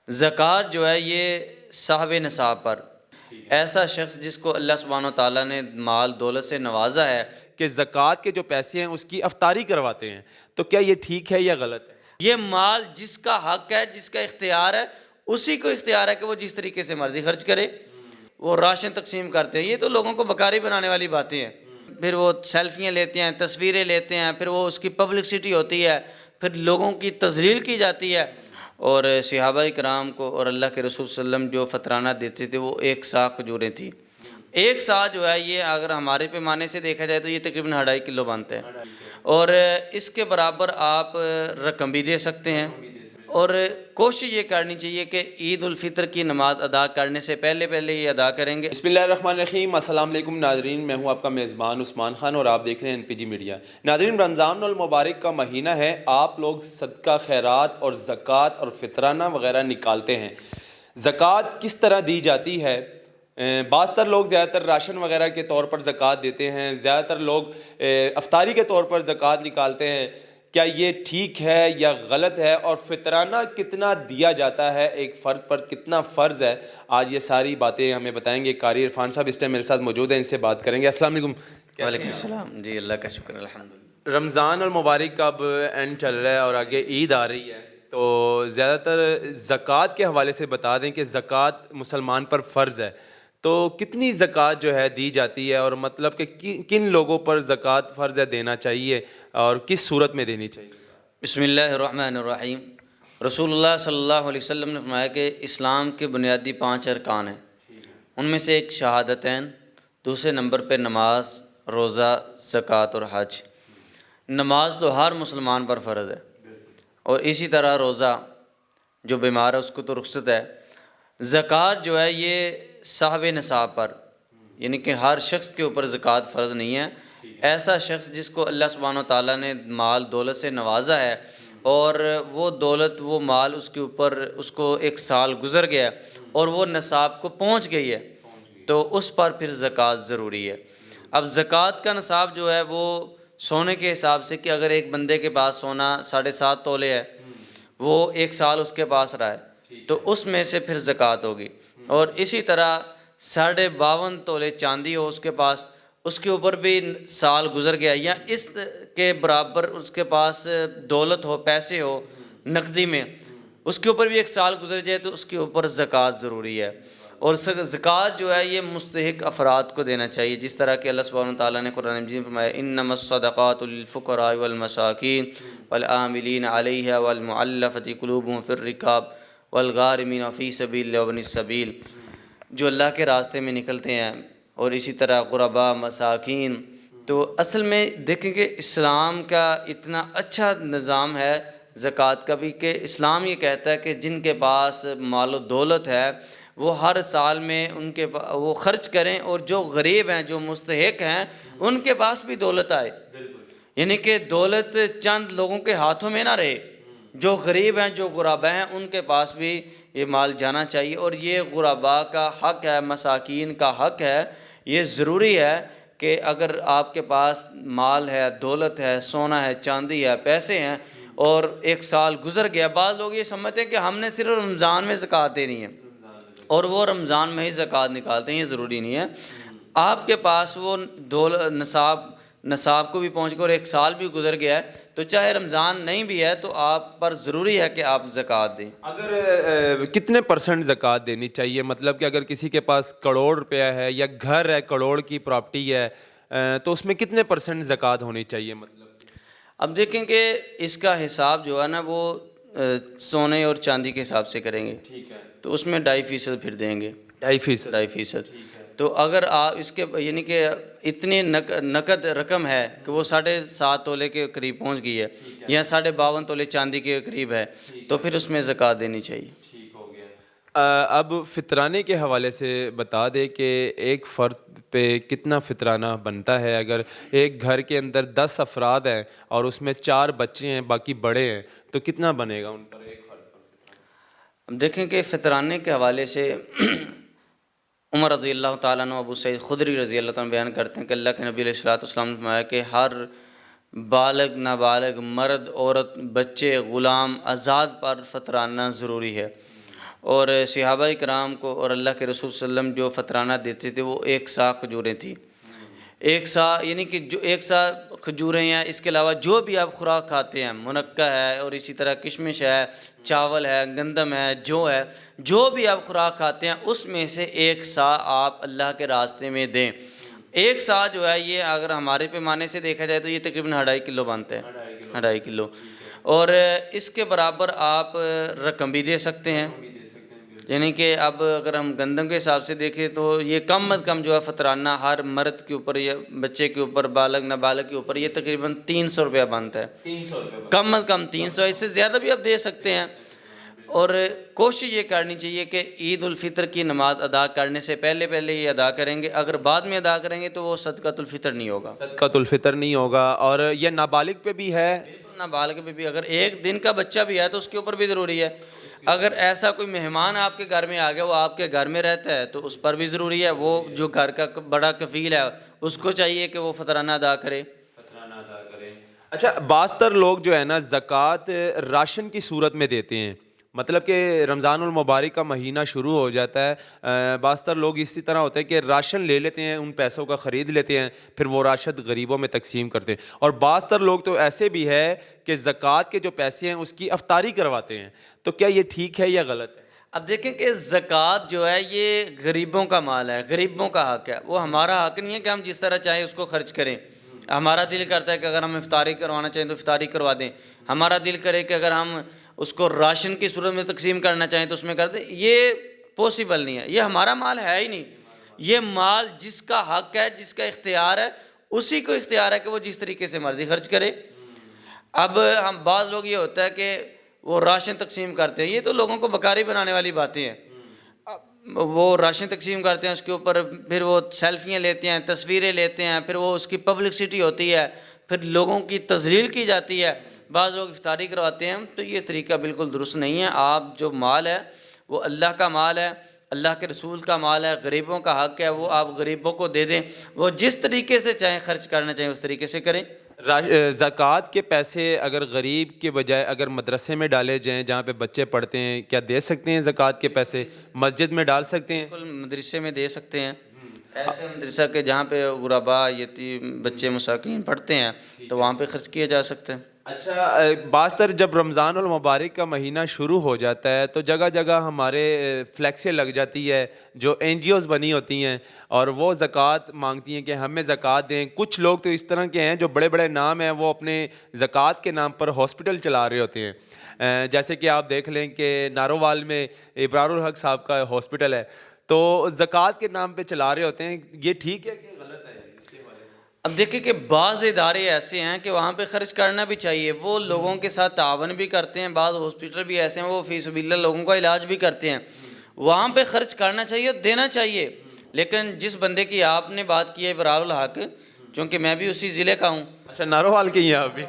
زکوٰۃ جو ہے یہ صاحب نصاب پر، ایسا شخص جس کو اللہ سبحانہ و تعالیٰ نے مال دولت سے نوازا ہے، کہ زکوٰۃ کے جو پیسے ہیں اس کی افطاری کرواتے ہیں، تو کیا یہ ٹھیک ہے یا غلط ہے؟ یہ مال جس کا حق ہے، جس کا اختیار ہے، اسی کو اختیار ہے کہ وہ جس طریقے سے مرضی خرچ کرے۔ وہ راشن تقسیم کرتے ہیں، یہ تو لوگوں کو بکاری بنانے والی باتیں ہیں۔ پھر وہ سیلفیاں لیتے ہیں، تصویریں لیتے ہیں، پھر وہ اس کی پبلسٹی ہوتی ہے، پھر لوگوں کی تذلیل کی جاتی ہے۔ اور صحابہ کرام کو اور اللہ کے رسول صلی اللہ علیہ وسلم جو فطرانہ دیتے تھے وہ 100 کھجوریں تھیں۔ 100 جو ہے یہ اگر ہمارے پیمانے سے دیکھا جائے تو یہ تقریباً 2.5 کلو بنتا ہے، اور اس کے برابر آپ رقم بھی دے سکتے ہیں۔ اور کوشش یہ کرنی چاہیے کہ عید الفطر کی نماز ادا کرنے سے پہلے یہ ادا کریں گے۔ بسم اللہ الرحمن الرحیم۔ السلام علیکم ناظرین، میں ہوں آپ کا میزبان عثمان خان اور آپ دیکھ رہے ہیں NPG میڈیا۔ ناظرین، رمضان المبارک کا مہینہ ہے، آپ لوگ صدقہ خیرات اور زکوٰۃ اور فطرانہ وغیرہ نکالتے ہیں۔ زکوٰۃ کس طرح دی جاتی ہے؟ بعض تر لوگ زیادہ تر راشن وغیرہ کے طور پر زکوٰۃ دیتے ہیں، زیادہ تر لوگ افطاری کے طور پر زکوٰۃ نکالتے ہیں۔ کیا یہ ٹھیک ہے یا غلط ہے؟ اور فطرانہ کتنا دیا جاتا ہے، ایک فرد پر کتنا فرض ہے؟ آج یہ ساری باتیں ہمیں بتائیں گے قاری عرفان صاحب، اس ٹائم میرے ساتھ موجود ہیں، ان سے بات کریں گے۔ السلام علیکم۔ وعلیکم السلام۔ جی اللہ کا شکر الحمدللہ۔ رمضان المبارک کا اب اینڈ چل رہا ہے اور آگے عید آ رہی ہے، تو زیادہ تر زکوٰۃ کے حوالے سے بتا دیں کہ زکوٰۃ مسلمان پر فرض ہے، تو کتنی زکوٰۃ جو ہے دی جاتی ہے، اور مطلب کہ کن لوگوں پر زکوٰۃ فرض ہے دینا چاہیے اور کس صورت میں دینی چاہیے؟ بسم اللہ الرحمن الرحیم۔ رسول اللہ صلی اللہ علیہ وسلم نے فرمایا کہ اسلام کے بنیادی 5 ارکان ہیں، ان میں سے ایک شہادتین، دوسرے نمبر پہ نماز، روزہ، زکوٰۃ اور حج۔ نماز تو ہر مسلمان پر فرض ہے، اور اسی طرح روزہ، جو بیمار ہے اس کو تو رخصت ہے۔ زکوٰۃ جو ہے یہ صاحب نصاب پر، یعنی کہ ہر شخص کے اوپر زکوٰۃ فرض نہیں ہے۔ ایسا شخص جس کو اللہ سبحانہ و تعالیٰ نے مال دولت سے نوازا ہے، اور وہ دولت، وہ مال اس کے اوپر، اس کو 1 سال گزر گیا اور وہ نصاب کو پہنچ گئی ہے، تو اس پر پھر زکوٰۃ ضروری ہے۔ اب زکوٰۃ کا نصاب جو ہے وہ سونے کے حساب سے، کہ اگر ایک بندے کے پاس سونا 7.5 تولے ہے، وہ 1 سال اس کے پاس رہا ہے، تو اس میں سے پھر زکوٰۃ ہوگی۔ اور اسی طرح 52.5 تولے چاندی ہو اس کے پاس، اس کے اوپر بھی سال گزر گیا، یا اس کے برابر اس کے پاس دولت ہو، پیسے ہو نقدی میں، اس کے اوپر بھی 1 سال گزر جائے تو اس کے اوپر زکوٰۃ ضروری ہے۔ اور زکوٰۃ جو ہے یہ مستحق افراد کو دینا چاہیے، جس طرح کہ اللہ سبحانہ و تعالیٰ نے قرآن مجید میں فرمایا انما الصدقات للفقراء والمساکین والعاملین علیہا والمؤلفۃ قلوبہم فی الرقاب والغارمین فی سبیل اللہ وابن السبیل۔ جو اللہ کے راستے میں نکلتے ہیں، اور اسی طرح غرباء، مساکین۔ تو اصل میں دیکھیں کہ اسلام کا اتنا اچھا نظام ہے زکوٰۃ کا بھی، کہ اسلام یہ کہتا ہے کہ جن کے پاس مال و دولت ہے وہ ہر سال میں ان کے وہ خرچ کریں، اور جو غریب ہیں، جو مستحق ہیں، ان کے پاس بھی دولت آئے، یعنی کہ دولت چند لوگوں کے ہاتھوں میں نہ رہے۔ جو غریب ہیں، جو غرباء ہیں، ان کے پاس بھی یہ مال جانا چاہیے، اور یہ غرباء کا حق ہے، مساکین کا حق ہے۔ یہ ضروری ہے کہ اگر آپ کے پاس مال ہے، دولت ہے، سونا ہے، چاندی ہے، پیسے ہیں، اور 1 سال گزر گیا، بعض لوگ یہ سمجھتے ہیں کہ ہم نے صرف رمضان میں زکوٰۃ دینی ہے، اور وہ رمضان میں ہی زکوٰۃ نکالتے ہیں۔ یہ ضروری نہیں ہے۔ آپ کے پاس وہ نصاب کو بھی پہنچ گیا اور 1 سال بھی گزر گیا ہے، تو چاہے رمضان نہیں بھی ہے تو آپ پر ضروری ہے کہ آپ زکوٰۃ دیں۔ اگر کتنے % زکوٰۃ دینی چاہیے؟ مطلب کہ اگر کسی کے پاس کروڑ روپیہ ہے یا گھر ہے، کروڑ کی پراپرٹی ہے، تو اس میں کتنے % زکوٰۃ ہونی چاہیے؟ مطلب اب دیکھیں کہ اس کا حساب جو ہے نا وہ سونے اور چاندی کے حساب سے کریں گے، ٹھیک ہے، تو اس میں 2.5% پھر دیں گے، 2.5%۔ 2.5%۔ تو اگر آپ اس کے یعنی کہ اتنی نقد رقم ہے کہ وہ 7.5 تولے کے قریب پہنچ گئی ہے، یا 52.5 تولے چاندی کے قریب ہے، تو پھر اس میں زکوٰۃ دینی چاہیے۔ ٹھیک ہو گیا۔ اب فطرانے کے حوالے سے بتا دیں کہ ایک فرد پہ کتنا فطرانہ بنتا ہے؟ اگر ایک گھر کے اندر 10 افراد ہیں اور اس میں 4 بچے ہیں، باقی بڑے ہیں، تو کتنا بنے گا ان پر ایک فرد پر؟ اب دیکھیں کہ فطرانے کے حوالے سے عمر رضی اللہ تعالیٰ عنہ، ابو سعید خدری رضی اللہ تعالیٰ عنہ بیان کرتے ہیں کہ اللہ کے نبی علیہ الصلوۃ والسلام نے فرمایا کہ ہر بالغ، نابالغ، مرد، عورت، بچے، غلام، آزاد پر فطرانہ ضروری ہے۔ اور صحابہ کرام کو اور اللہ کے رسول صلی اللہ علیہ وسلم جو فطرانہ دیتے تھے وہ 1 سا کھجوریں تھیں. 1 سا یعنی کہ جو 1 سا کھجوریں ہیں، اس کے علاوہ جو بھی آپ خوراک کھاتے ہیں، منقع ہے اور اسی طرح کشمش ہے، چاول ہے، گندم ہے، جو ہے، جو بھی آپ خوراک کھاتے ہیں اس میں سے 1 سا آپ اللہ کے راستے میں دیں. 1 سا جو ہے یہ اگر ہمارے پیمانے سے دیکھا جائے تو یہ تقریباً 2.5 کلو بنتا ہے، 2.5 کلو. اور اس کے برابر آپ رقم بھی دے سکتے ہیں، یعنی کہ اب اگر ہم گندم کے حساب سے دیکھیں تو یہ کم از کم جو ہے فطرانہ ہر مرد کے اوپر یا بچے کے اوپر، بالغ نابالغ کے اوپر یہ تقریباً 300 روپیہ بنتا ہے. 300 روپے کم از کم 300، اس سے زیادہ بھی آپ دے سکتے ہیں. اور کوشش یہ کرنی چاہیے کہ عید الفطر کی نماز ادا کرنے سے پہلے یہ ادا کریں گے. اگر بعد میں ادا کریں گے تو وہ صدقۃ الفطر نہیں ہوگا، صدقۃ الفطر نہیں ہوگا. اور یہ نابالغ پہ بھی ہے؟ نابالغ پہ بھی. اگر 1 دن کا بچہ بھی ہے تو اس کے اوپر بھی ضروری ہے. اگر ایسا کوئی مہمان آپ کے گھر میں آ گیا، وہ آپ کے گھر میں رہتا ہے تو اس پر بھی ضروری ہے. وہ جو گھر کا بڑا کفیل ہے اس کو چاہیے کہ وہ فطرانہ ادا کرے. اچھا، بعض تر لوگ جو ہے نا زکوٰۃ راشن کی صورت میں دیتے ہیں، مطلب کہ رمضان المبارک کا مہینہ شروع ہو جاتا ہے، بعض تر لوگ اسی طرح ہوتے ہیں کہ راشن لے لیتے ہیں، ان پیسوں کا خرید لیتے ہیں، پھر وہ راشن غریبوں میں تقسیم کرتے ہیں. اور بعض تر لوگ تو ایسے بھی ہے کہ زکوٰۃ کے جو پیسے ہیں اس کی افطاری کرواتے ہیں. تو کیا یہ ٹھیک ہے یا غلط ہے؟ اب دیکھیں کہ زکوٰۃ جو ہے یہ غریبوں کا مال ہے، غریبوں کا حق ہے. وہ ہمارا حق نہیں ہے کہ ہم جس طرح چاہیں اس کو خرچ کریں. ہمارا دل کرتا ہے کہ اگر ہم افطاری کروانا چاہیں تو افطاری کروا دیں، ہمارا دل کرے کہ اگر ہم اس کو راشن کی صورت میں تقسیم کرنا چاہیں تو اس میں کر دیں. یہ پاسبل نہیں ہے، یہ ہمارا مال ہے ہی نہیں. یہ مال جس کا حق ہے، جس کا اختیار ہے، اسی کو اختیار ہے کہ وہ جس طریقے سے مرضی خرچ کرے. اب ہم بعض لوگ یہ ہوتا ہے کہ وہ راشن تقسیم کرتے ہیں، یہ تو لوگوں کو بکاری بنانے والی باتیں ہیں. وہ راشن تقسیم کرتے ہیں، اس کے اوپر پھر وہ سیلفیاں لیتے ہیں، تصویریں لیتے ہیں، پھر وہ اس کی پبلسٹی ہوتی ہے، پھر لوگوں کی تذلیل کی جاتی ہے. بعض لوگ افطاری کرواتے ہیں. تو یہ طریقہ بالکل درست نہیں ہے. آپ جو مال ہے وہ اللہ کا مال ہے، اللہ کے رسول کا مال ہے، غریبوں کا حق ہے، وہ آپ غریبوں کو دے دیں. وہ جس طریقے سے چاہیں خرچ کرنا چاہیں اس طریقے سے کریں. زکوٰۃ کے پیسے اگر غریب کے بجائے اگر مدرسے میں ڈالے جائیں جہاں پہ بچے پڑھتے ہیں، کیا دے سکتے ہیں زکوٰۃ کے پیسے؟ مسجد میں ڈال سکتے ہیں؟ بالکل مدرسے میں دے سکتے ہیں. ایسے مدرسہ کے جہاں پہ غربا، یتیم بچے، مساکین پڑھتے ہیں تو وہاں پہ خرچ کیا جا سکتا ہے. اچھا، بعض تر جب رمضان المبارک کا مہینہ شروع ہو جاتا ہے تو جگہ جگہ ہمارے فلیکسیں لگ جاتی ہے، جو NGOs بنی ہوتی ہیں اور وہ زکوٰۃ مانگتی ہیں کہ ہمیں زکوٰۃ دیں. کچھ لوگ تو اس طرح کے ہیں جو بڑے بڑے نام ہیں، وہ اپنے زکوٰۃ کے نام پر ہاسپٹل چلا رہے ہوتے ہیں. جیسے کہ آپ دیکھ لیں کہ نارووال میں ابرار الحق صاحب کا ہاسپٹل ہے، تو زکوٰۃ کے نام پہ چلا رہے ہوتے ہیں. یہ ٹھیک ہے کہ غلط ہے؟ اب دیکھیں کہ بعض ادارے ایسے ہیں کہ وہاں پہ خرچ کرنا بھی چاہیے، وہ لوگوں کے ساتھ تعاون بھی کرتے ہیں. بعض ہاسپٹل بھی ایسے ہیں وہ فی سبیل اللہ لوگوں کا علاج بھی کرتے ہیں. وہاں پہ خرچ کرنا چاہیے اور دینا چاہیے. لیکن جس بندے کی آپ نے بات کی ہے ابرار الحق، چونکہ میں بھی اسی ضلع کا ہوں. اچھا، نارووال کے ہی ہیں آپ بھی؟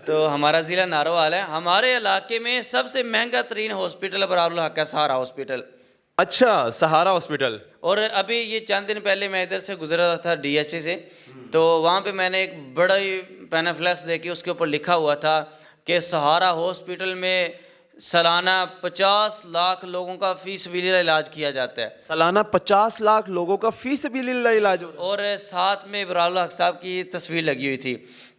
تو ہمارا ضلع نارووال ہے. ہمارے علاقے میں سب سے مہنگا ترین ہاسپٹل ابرار الحق کا سہارا ہاسپٹل. اچھا، سہارا ہاسپٹل. اور ابھی یہ چند دن پہلے میں ادھر سے گزر رہا تھا DHA سے، تو وہاں پہ میں نے ایک بڑا ہی پینافلیکس دیکھی، اس کے اوپر لکھا ہوا تھا کہ سہارا ہاسپٹل میں سالانہ 50 لاکھ لوگوں کا فی سبیل اللہ علاج کیا جاتا ہے. سالانہ 50 لاکھ لوگوں کا فی سبیل اللہ علاج ہو رہا ہے. اور ساتھ میں ابرار الحق صاحب کی تصویر لگی ہوئی تھی.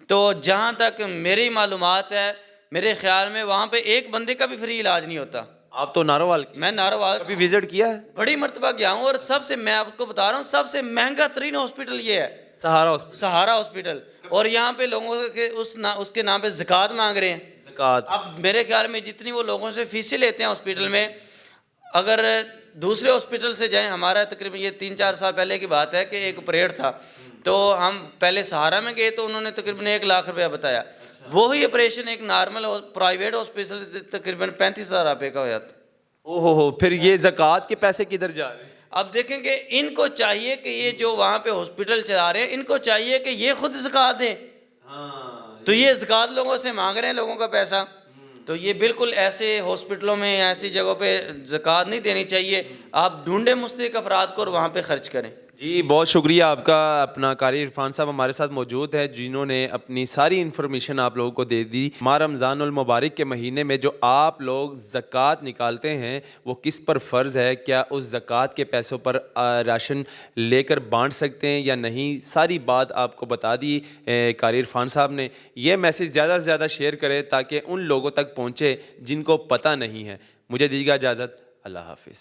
تو جہاں تک میری معلومات ہے، میرے خیال میں وہاں پہ ایک بندے کا بھی فری علاج نہیں ہوتا. آپ تو نارووال کی؟ میں نارووال کبھی وزٹ کیا ہے؟ بڑی مرتبہ گیا ہوں. اور سب سے میں آپ کو بتا رہا ہوں سب سے مہنگا ترین ہاسپٹل یہ ہے، سہارا ہاسپٹل. سہارا ہاسپٹل. اور یہاں پہ لوگوں کے اس کے نام پہ زکوٰۃ مانگ رہے ہیں. زکوٰۃ. اب میرے خیال میں جتنی وہ لوگوں سے فیسیں لیتے ہیں ہاسپٹل میں، اگر دوسرے ہاسپٹل سے جائیں، ہمارا تقریباً یہ 3-4 سال پہلے کی بات ہے کہ ایک آپریٹ تھا، تو ہم پہلے سہارا میں گئے تو انہوں نے تقریباً 1 لاکھ روپیہ بتایا. وہی آپریشن ایک نارمل پرائیویٹ ہاسپٹل تقریباً 35,000 روپے کا ہو جاتا. اوہ، پھر یہ زکوٰۃ کے پیسے کدھر جا رہے ہیں؟ اب دیکھیں کہ ان کو چاہیے کہ یہ جو وہاں پہ ہاسپٹل چلا رہے ہیں ان کو چاہیے کہ یہ خود زکوٰۃ دیں. تو یہ زکوٰۃ لوگوں سے مانگ رہے ہیں لوگوں کا پیسہ. تو یہ بالکل ایسے ہاسپٹلوں میں ایسی جگہوں پہ زکوٰۃ نہیں دینی چاہیے. آپ ڈھونڈیں مستحق افراد کو اور وہاں پہ خرچ کریں. جی بہت شکریہ آپ کا. اپنا قاری عرفان صاحب ہمارے ساتھ موجود ہے جنہوں نے اپنی ساری انفارمیشن آپ لوگوں کو دے دی. ماہ رمضان المبارک کے مہینے میں جو آپ لوگ زکوٰۃ نکالتے ہیں وہ کس پر فرض ہے, کیا اس زکوٰۃ کے پیسوں پر راشن لے کر بانٹ سکتے ہیں یا نہیں, ساری بات آپ کو بتا دی قاری عرفان صاحب نے. یہ میسیج زیادہ سے زیادہ شیئر کریں تاکہ ان لوگوں تک پہنچے جن کو پتہ نہیں ہے. مجھے دیجیے اجازت, اللہ حافظ.